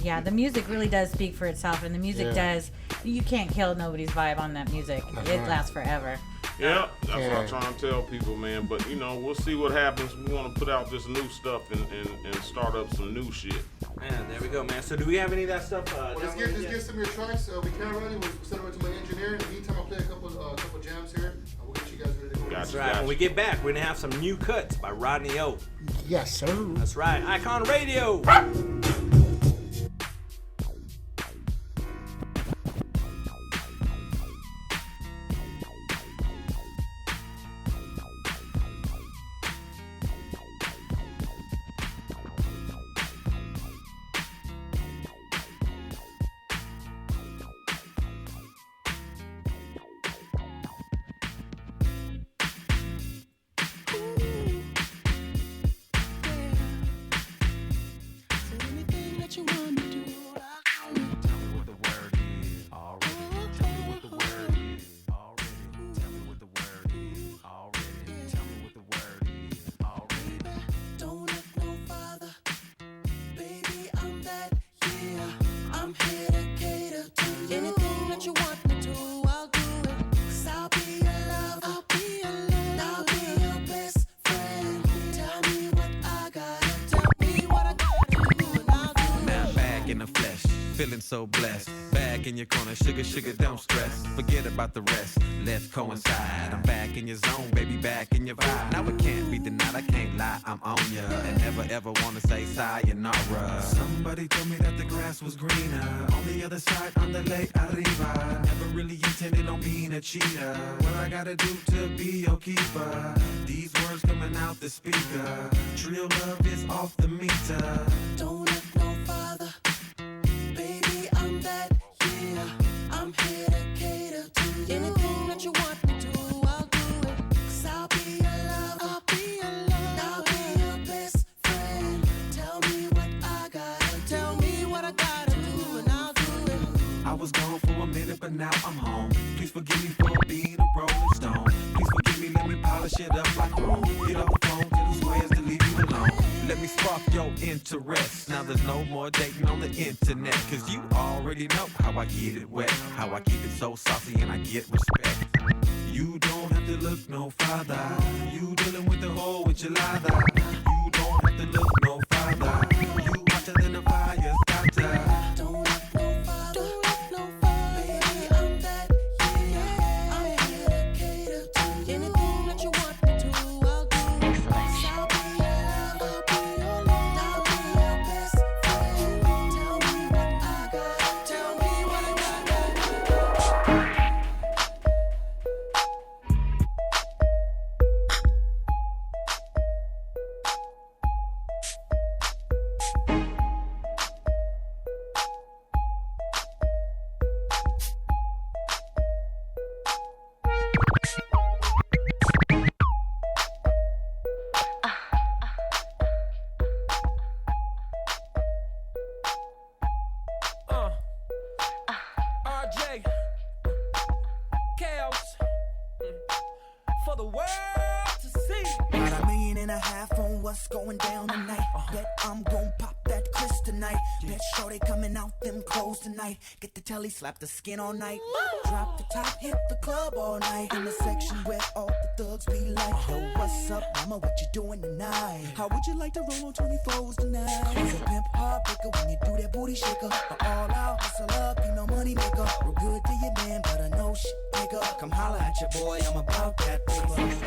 Yeah, the music really does speak for itself, and the music does. You can't kill nobody's vibe on that music. It lasts forever. Yeah, that's what I'm trying to tell people, man. But we'll see what happens. We want to put out this new stuff and start up some new shit. Man, there we go, man. So do we have any of that stuff? Let's get some of your tracks. We can't already. We'll send them to my engineer. In the meantime, I'll play a couple jams here. We'll get you guys ready to go. That's right. When we get back, we're gonna have some new cuts by Rodney O. Yes, sir. That's right. Eyekon Radio. Feeling so blessed. Back in your corner, sugar, sugar, don't stress. Forget about the rest, let's coincide. I'm back in your zone, baby, back in your vibe. Now it can't be denied, I can't lie, I'm on ya. And never ever wanna say sayonara. Somebody told me that the grass was greener on the other side, on the lake arriba. Never really intended on being a cheater. What I gotta do to be your keeper? These words coming out the speaker. Trill love is off the meter. Don't look no farther. Baby, I'm that, yeah. I'm here to cater to you. Anything that you want me to, I'll do it. 'Cause I'll be your lover. I'll be your lover. I'll be your best friend. Tell me what I gotta, tell me what I gotta do, and I'll do it. I was gone for a minute, but now I'm home. Please forgive me for being a rolling stone. Please forgive me, let me polish it up like chrome. Get off the phone to the squares to leave you alone. Let me spark your interest. Now there's no more dating on the internet. 'Cause you already know how I get it wet. How I keep it so saucy and I get respect. You don't have to look no farther. You dealing with the whole enchilada. You don't have to look no farther. You hotter than the fire starter. Don't look no farther. Don't look no farther. Baby, I'm that, yeah. I'm here to cater to you. Anything that you want me to, I'll do it. 'Cause I'll be your lover. I'll be your lover. I'll be your best friend. Tell me what I got. Tell me what I got. RJ, Chaos, for the world to see. Got $1.5 million on what's going down tonight. Bet I'm gon' pop that Chris tonight. Bet sure they coming out them clothes tonight. Get the telly, slap the skin all night. Drop the top, hit the club all night. In the section where all the thugs be like, yo, what's up, mama, what you doing tonight? How would you like to roll on 24s tonight? It's a pimp heartbreaker when you do that booty shaker. But all out, hustle up, you know money maker. Real good to your man, but I know shit nigga. Come holla at your boy, I'm about that paper. You've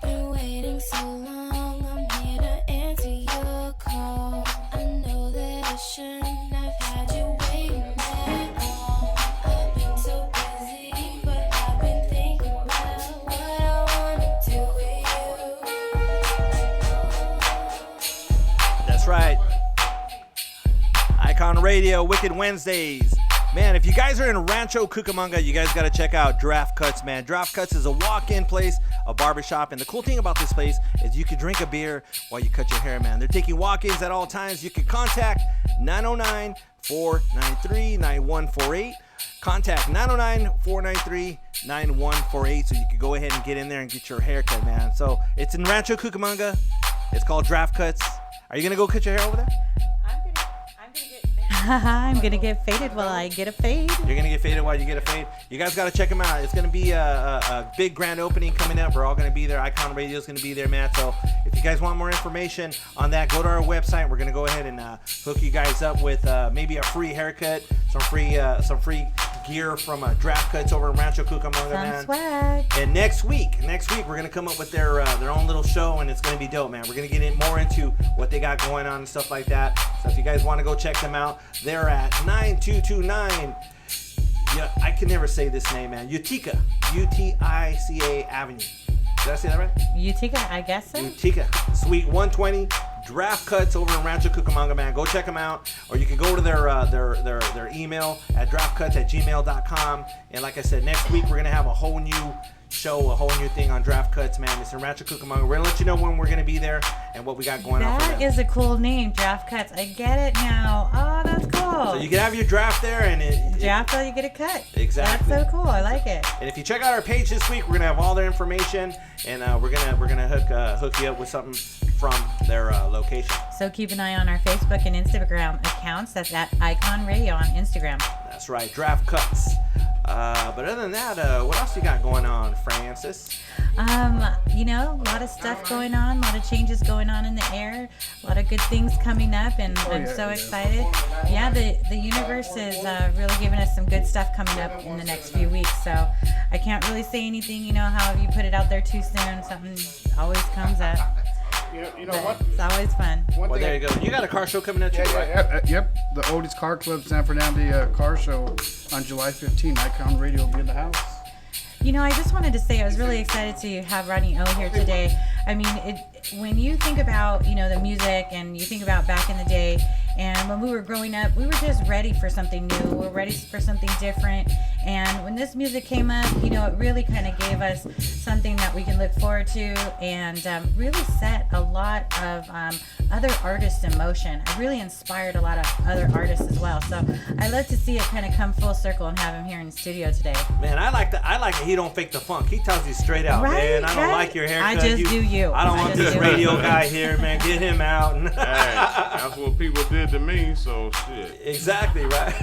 been waiting so long, I'm here to answer your call. I know that I shouldn't have had you waiting that long. I've been so busy, but I've been thinking about what I wanna do with you. That's right. Eyekon Radio, Wicked Wednesdays. Man, if you guys are in Rancho Cucamonga, you guys got to check out Draft Cuts, man. Draft Cuts is a walk-in place, a barbershop, and the cool thing about this place is you can drink a beer while you cut your hair, man. They're taking walk-ins at all times. You can contact 909-493-9148. Contact 909-493-9148 so you can go ahead and get in there and get your hair cut, man. So it's in Rancho Cucamonga. It's called Draft Cuts. Are you going to go cut your hair over there? I'm gonna get faded while I get a fade. You're gonna get faded while you get a fade. You guys gotta check them out. It's gonna be a big grand opening coming up. We're all gonna be there. Eyekon Radio is gonna be there, man. So if you guys want more information on that, go to our website. We're gonna go ahead and hook you guys up with maybe a free haircut, some free gear from Draft Cuts over in Rancho Cucamonga, man. Swag. And next week we're gonna come up with their own little show, and it's gonna be dope, man. We're gonna get in more into what they got going on and stuff like that. So if you guys want to go check them out, they're at 9229. Yeah, I can never say this name, man. Utica, Utica Avenue. Did I say that right? Utica, I guess so. Utica, Suite 120. Draft Cuts over in Rancho Cucamonga, man. Go check them out, or you can go to their email at draftcuts@gmail.com. And like I said, next week we're gonna have a whole new show, a whole new thing on Draft Cuts, man. It's in Rancho Cucamonga. We're gonna let you know when we're gonna be there and what we got going on. That is a cool name, Draft Cuts. I get it now. Oh, that's cool. So you can have your draft there, and draft till you get a cut. Exactly. That's so cool. I like it. And if you check out our page this week, we're gonna have all their information, and we're gonna hook you up with something from their location. So keep an eye on our Facebook and Instagram accounts. That's at Eyekon Radio on Instagram. That's right, Draft Cuts. But other than that, what else you got going on, Francis? A lot of stuff going on, a lot of changes going on in the air, a lot of good things coming up, and I'm so excited. Yeah, the universe is really giving us some good stuff coming up in the next few weeks. So I can't really say anything. How if you put it out there too soon, something always comes up. You know what? It's always fun. Well, there you go. You got a car show coming up too, right? Yep. The Oldest Car Club San Fernando car show on July 15th. Eyekon Radio will be in the house. I just wanted to say I was really excited to have Ronnie O here today. I mean, when you think about, the music, and you think about back in the day, and when we were growing up, we were just ready for something new. We were ready for something different. And when this music came up, it really kind of gave us something that we can look forward to, and really set a lot of other artists in motion. It really inspired a lot of other artists as well. So I love to see it kind of come full circle and have him here in the studio today. Man, I like that he don't fake the funk. He tells you straight out, man, I don't like your haircut. I just do you. I don't want this radio guy here, man. Get him out. Hey, that's what people did to me, so shit. Exactly, right?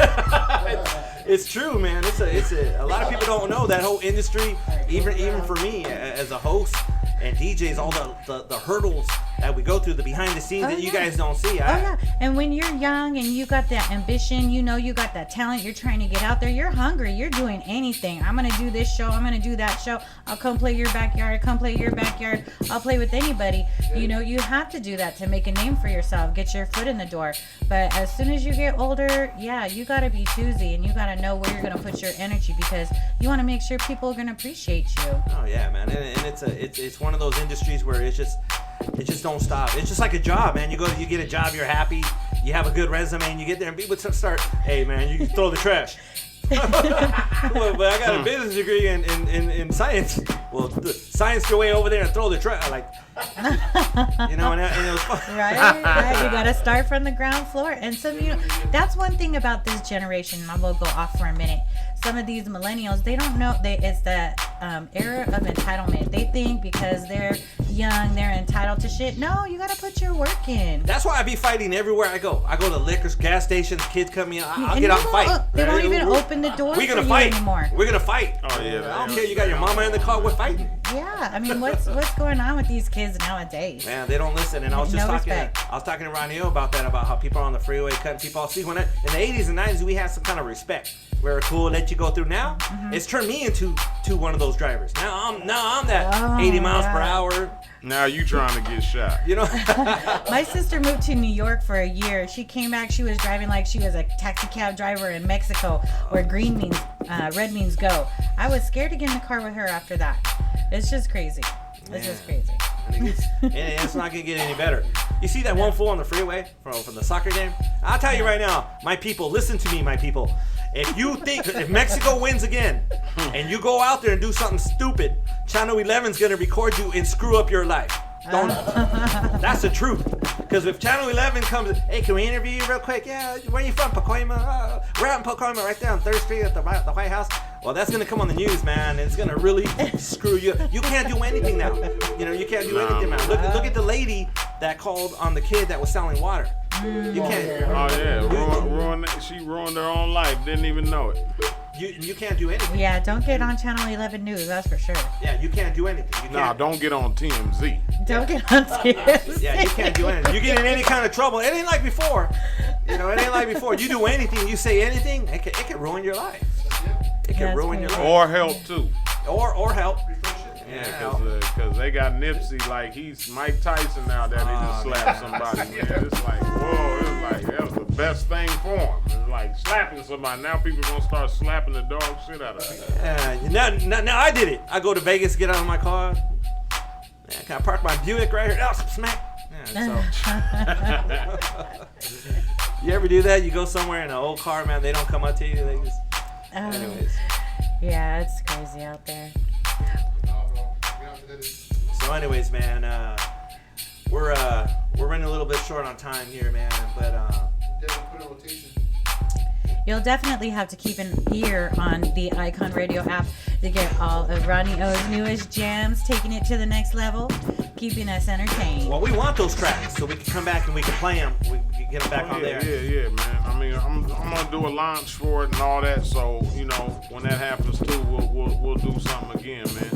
It's true, man. It's a lot of people don't know that whole industry, even for me as a host and DJs, all the hurdles that we go through, the behind the scenes that you guys don't see. And when you're young and you got that ambition, you got that talent, you're trying to get out there, you're hungry, you're doing anything. I'm going to do this show, I'm going to do that show, I'll come play your backyard, I'll play with anybody. You have to do that to make a name for yourself, get your foot in the door. But as soon as you get older, you got to be choosy, and you got to know where you're going to put your energy, because you want to make sure people are going to appreciate you. Oh yeah, man. And it's one of those industries where it just don't stop. It's just like a job, man. You get a job, you're happy, you have a good resume, and you get there and people start, hey man, you can throw the trash. Well, but I got a business degree in science. Well, science your way over there and throw the trash, and it was fun. Right. You gotta start from the ground floor. And so that's one thing about this generation. I will go off for a minute. Some of these millennials, they don't know it's the era of entitlement. They think because they're young, they're entitled to shit. No, you gotta put your work in. That's why I be fighting everywhere I go. I go to liquors, gas stations, kids come in, I'll get out and fight. They won't even open the door We're gonna for fight you anymore. We're gonna fight. Oh yeah. I don't care. You got your mama in the car. We're fighting. Yeah, I mean, what's going on with these kids nowadays? Man, they don't listen. And I was just talking to Ronnie O about that, about how people are on the freeway cutting people off. See, in the 80s and 90s, we had some kind of respect. We were cool, let you go through. Now, it's turned me into one of those drivers. Now I'm that 80 miles per hour. Now you trying to get shot. My sister moved to New York for a year. She came back, she was driving like she was a taxi cab driver in Mexico, where green means, red means go. I was scared to get in the car with her after that. It's just crazy. It's just crazy. And it's not going to get any better. You see that one fool on the freeway from the soccer game? I'll tell you right now, my people, listen to me, my people. If Mexico wins again and you go out there and do something stupid, Channel 11's going to record you and screw up your life. That's the truth. Because if Channel 11 comes, hey, can we interview you real quick? Yeah, where are you from? Pacoima? We're out in Pacoima right there on 3rd Street at the White House. Well, that's going to come on the news, man. It's going to really screw you. You can't do anything now. You can't do anything now. Look at the lady that called on the kid that was selling water. You can't. Oh yeah, she ruined her own life. Didn't even know it. You can't do anything. Yeah, don't get on Channel 11 News. That's for sure. Yeah, you can't do anything. Don't get on TMZ. Don't get on TMZ. Yeah, you can't do anything. You get in any kind of trouble. It ain't like before. It ain't like before. You do anything, you say anything, it can ruin your life. It can ruin your life. Or help too. Or help. Yeah, because they got Nipsey like he's Mike Tyson now that he just slapped somebody. Man, it's like whoa, it's like that was the best thing for him. It's like slapping somebody. Now people gonna start slapping the dog shit out of it. Now I did it. I go to Vegas, get out of my car. Man, can I park my Buick right here? Oh, smack. Yeah, so. You ever do that? You go somewhere in an old car, man. They don't come up to you. They just. Anyways. Yeah, it's crazy out there. So, anyways, man, we're running a little bit short on time here, man. But you'll definitely have to keep an ear on the Eyekon Radio app to get all of Rodney O's newest jams, taking it to the next level, keeping us entertained. Well, we want those tracks so we can come back and we can play them. We can get them back on there. Yeah, man. I mean, I'm gonna do a launch for it and all that. So you know, when that happens too, we'll do something again, man.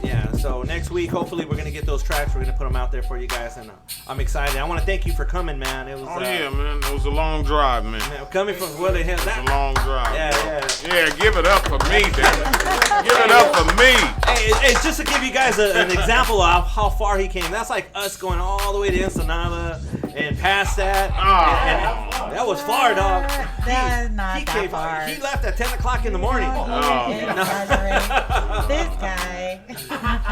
Yeah. So next week, hopefully, we're gonna get those tracks. We're gonna put them out there for you guys, and I'm excited. I want to thank you for coming, man. It was. Yeah, man. It was a long drive, man. Coming from where the hell? It was a long drive. Yeah. Give it up for me, damn it. Give it up for me. Hey, it's just to give you guys an example of how far he came. That's like us going all the way to Ensenada and past that. And that was far, dog. That's not that far. He left at 10 o'clock in the morning. This guy.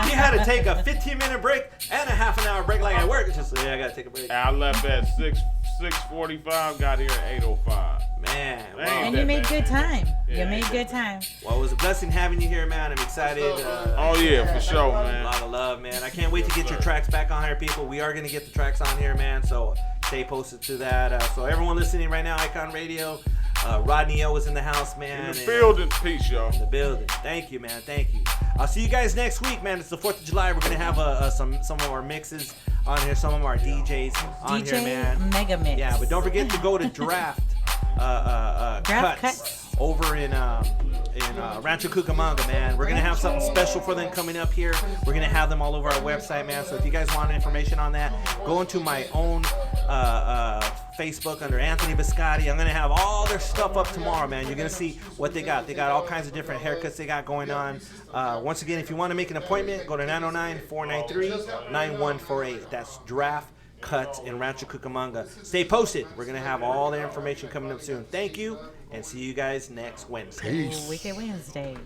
He had to take a 15-minute break and a half an hour break like at work. Just I gotta take a break. I left at 6:45, got here at 8:05. Man. And you made good time. You made good time. Well, it was a blessing having you here, man. I'm excited. For sure, man. A lot of love, man. I can't wait to get your tracks back on here, people. We are going to get the tracks on here, man. So stay posted to that. So everyone listening right now, Eyekon Radio, Rodney O is in the house, man. In the building. Peace, y'all. In the building. Thank you, man. Thank you. I'll see you guys next week, man. It's the 4th of July. We're going to have some of our mixes on here, some of our DJs on here, man. Mega Mix. Yeah, but don't forget to go to Draft Cuts over in Rancho Cucamonga, man. We're gonna have something special for them coming up here. We're gonna have them all over our website, man. So if you guys want information on that, go into my own Facebook under Anthony Biscotti. I'm gonna have all their stuff up tomorrow, man. You're gonna see what they got. They got all kinds of different haircuts they got going on. Once again, if you want to make an appointment, go to 909-493-9148. That's Draft Cuts in Rancho Cucamonga. Stay posted. We're going to have all the information coming up soon. Thank you, and see you guys next Wednesday. Wicked Wednesday.